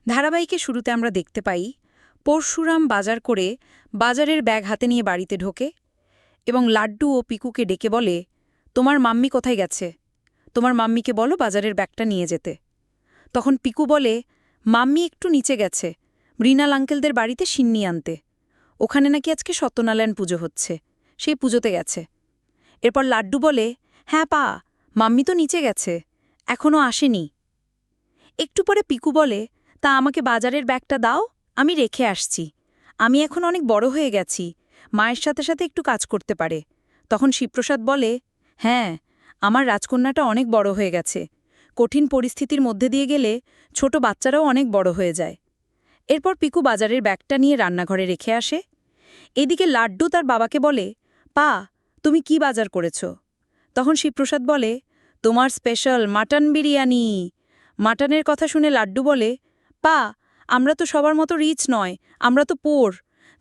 ধারাবাহিকে শুরুতে আমরা দেখতে পাই পরশুরাম বাজার করে বাজারের ব্যাগ হাতে নিয়ে বাড়িতে ঢোকে এবং লাড্ডু ও পিকুকে ডেকে বলে, তোমার মাম্মি কোথায় গেছে? তোমার মাম্মিকে বলো বাজারের ব্যাগটা নিয়ে যেতে। তখন পিকু বলে, মাম্মি একটু নিচে গেছে মৃণাল আঙ্কেলদের বাড়িতে সিন্নি আনতে। ওখানে নাকি আজকে সত্যনারায়ণ পুজো হচ্ছে, সেই পুজোতে গেছে। এরপর লাড্ডু বলে, হ্যাঁ পা, মাম্মি তো নিচে গেছে, এখনও আসেনি। একটু পরে পিকু বলে, তা আমাকে বাজারের ব্যাগটা দাও, আমি রেখে আসছি। আমি এখন অনেক বড় হয়ে গেছি, মায়ের সাথে সাথে একটু কাজ করতে পারে। তখন শিবপ্রসাদ বলে, হ্যাঁ, আমার রাজকন্যাটা অনেক বড় হয়ে গেছে। কঠিন পরিস্থিতির মধ্যে দিয়ে গেলে ছোট বাচ্চারাও অনেক বড় হয়ে যায়। এরপর পিকু বাজারের ব্যাগটা নিয়ে রান্নাঘরে রেখে আসে। এদিকে লাড্ডু তার বাবাকে বলে, পা, তুমি কি বাজার করেছ? তখন শিবপ্রসাদ বলে, তোমার স্পেশাল মাটন বিরিয়ানি। মাটনের কথা শুনে লাড্ডু বলে, পা, আমরা তো সবার মতো রিচ নয়, আমরা তো পোর।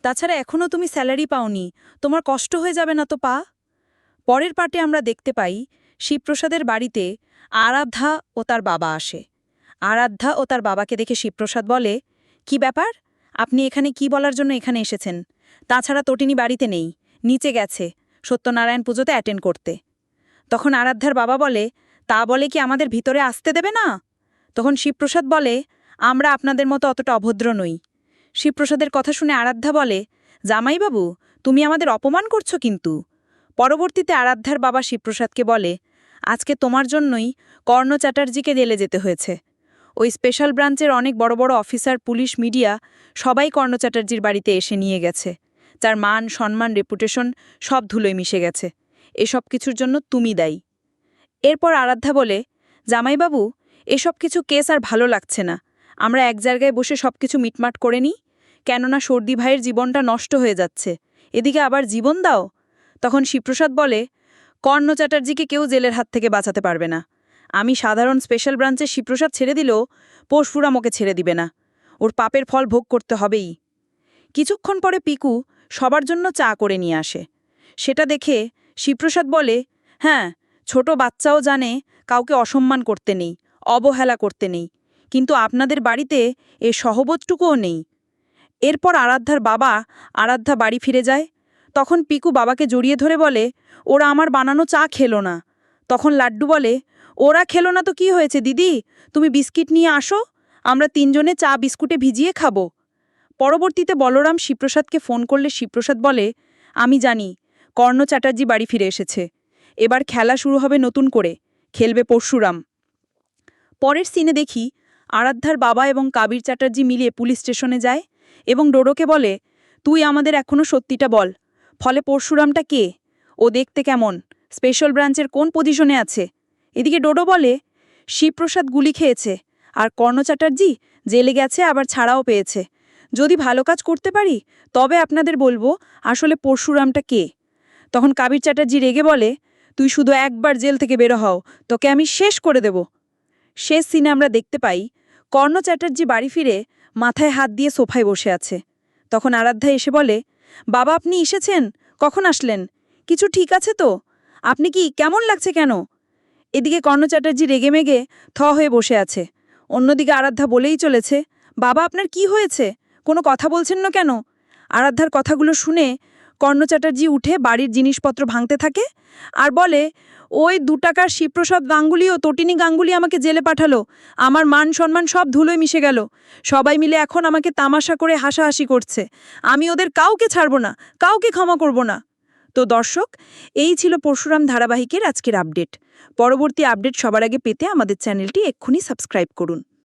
তাছাড়া এখনও তুমি স্যালারি পাওনি, তোমার কষ্ট হয়ে যাবে না তো পা? পরের পার্টে আমরা দেখতে পাই শিবপ্রসাদের বাড়িতে আরাধ্যা ও তার বাবা আসে। আরাধ্যা ও তার বাবাকে দেখে শিবপ্রসাদ বলে, কি ব্যাপার, আপনি এখানে কি বলার জন্য এখানে এসেছেন? তাছাড়া তটিনী বাড়িতে নেই, নিচে গেছে সত্যনারায়ণ পুজোতে অ্যাটেন্ড করতে। তখন আরাধ্যার বাবা বলে, তা বলে কি আমাদের ভিতরে আসতে দেবে না? তখন শিবপ্রসাদ বলে, আমরা আপনাদের মতো অতটা অভদ্র নই। শিবপ্রসাদের কথা শুনে আরাধ্যা বলে, জামাইবাবু, তুমি আমাদের অপমান করছো কিন্তু। পরবর্তীতে আরাধ্যার বাবা শিবপ্রসাদকে বলে, আজকে তোমার জন্যই কর্ণ চ্যাটার্জিকে জেলে যেতে হয়েছে। ওই স্পেশাল ব্রাঞ্চের অনেক বড় বড় অফিসার, পুলিশ, মিডিয়া সবাই কর্ণ চ্যাটার্জির বাড়িতে এসে নিয়ে গেছে। তার মান, সম্মান, রেপুটেশন সব ধুলোয় মিশে গেছে। এসব কিছুর জন্য তুমি দায়ী। এরপর আরাধ্যা বলে, জামাইবাবু, এসব কিছু কেস আর ভালো লাগছে না। আমরা এক জায়গায় বসে সব কিছু মিটমাট করে নিই, কেননা সর্দি ভাইয়ের জীবনটা নষ্ট হয়ে যাচ্ছে, এদিকে আবার জীবন দাও। তখন শিবপ্রসাদ বলে, কর্ণ চ্যাটার্জিকে কেউ জেলের হাত থেকে বাঁচাতে পারবে না। আমি সাধারণ স্পেশাল ব্রাঞ্চে শিবপ্রসাদ ছেড়ে দিলেও পরশুরাম ওকে ছেড়ে দিবে না। ওর পাপের ফল ভোগ করতে হবেই। কিছুক্ষণ পরে পিকু সবার জন্য চা করে নিয়ে আসে। সেটা দেখে শিবপ্রসাদ বলে, হ্যাঁ, ছোট বাচ্চাও জানে কাউকে অসম্মান করতে নেই, অবহেলা করতে নেই, কিন্তু আপনাদের বাড়িতে এ সহবোধটুকুও নেই। এরপর আরাধ্যার বাবা আরাধ্যা বাড়ি ফিরে যায়। তখন পিকু বাবাকে জড়িয়ে ধরে বলে, ওরা আমার বানানো চা খেলো না। তখন লাড্ডু বলে, ওরা খেলো না তো কি হয়েছে দিদি, তুমি বিস্কিট নিয়ে আসো, আমরা তিনজনে চা বিস্কুটে ভিজিয়ে খাবো। পরবর্তীতে বলরাম শিবপ্রসাদকে ফোন করলে শিবপ্রসাদ বলে, আমি জানি কর্ণ চ্যাটার্জি বাড়ি ফিরে এসেছে, এবার খেলা শুরু হবে নতুন করে, খেলবে পরশুরাম। পরের সিনে দেখি আরাধ্যার বাবা এবং কাবির চ্যাটার্জি মিলিয়ে পুলিশ স্টেশনে যায় এবং ডোডোকে বলে, তুই আমাদের এখনও সত্যিটা বল, ফলে পরশুরামটা কে, ও দেখতে কেমন, স্পেশাল ব্রাঞ্চের কোন পজিশনে আছে? এদিকে ডোডো বলে, শিবপ্রসাদ গুলি খেয়েছে আর কর্ণ চ্যাটার্জি জেলে গেছে, আবার ছাড়াও পেয়েছে। যদি ভালো কাজ করতে পারি তবে আপনাদের বলবো আসলে পরশুরামটা কে। তখন কাবির চ্যাটার্জি রেগে বলে, তুই শুধু একবার জেল থেকে বেরো হও, তোকে আমি শেষ করে দেব। শেষ সিনে আমরা দেখতে পাই কর্ণ চ্যাটার্জি বাড়ি ফিরে মাথায় হাত দিয়ে সোফায় বসে আছে। তখন আরাধ্যা এসে বলে, বাবা আপনি এসেছেন, কখন আসলেন? কিছু ঠিক আছে তো? আপনি কি কেমন লাগছে কেন? এদিকে কর্ণ চ্যাটার্জি রেগেমেগে হয়ে বসে আছে। অন্যদিকে আরাধ্যা বলেই চলেছে, বাবা আপনার কি হয়েছে, কোনো কথা বলছেন না কেন? আরাধ্যার কথাগুলো শুনে কর্ণ চ্যাটার্জি উঠে বাড়ির জিনিসপত্র ভাঙতে থাকে আর বলে, ওই 2 টাকার শিবপ্রসাদ গাঙ্গুলি ও তটিনী গাঙ্গুলি আমাকে জেলে পাঠালো, আমার মান সম্মান সব ধুলোয় মিশে গেল, সবাই মিলে এখন আমাকে তামাশা করে হাসাহাসি করছে, আমি ওদের কাউকে ছাড়ব না, কাউকে ক্ষমা করব না। তো দর্শক, এই ছিল পরশুরাম ধারাবাহিকের আজকের আপডেট। পরবর্তী আপডেট সবার আগে পেতে আমাদের চ্যানেলটি এক্ষুনি সাবস্ক্রাইব করুন।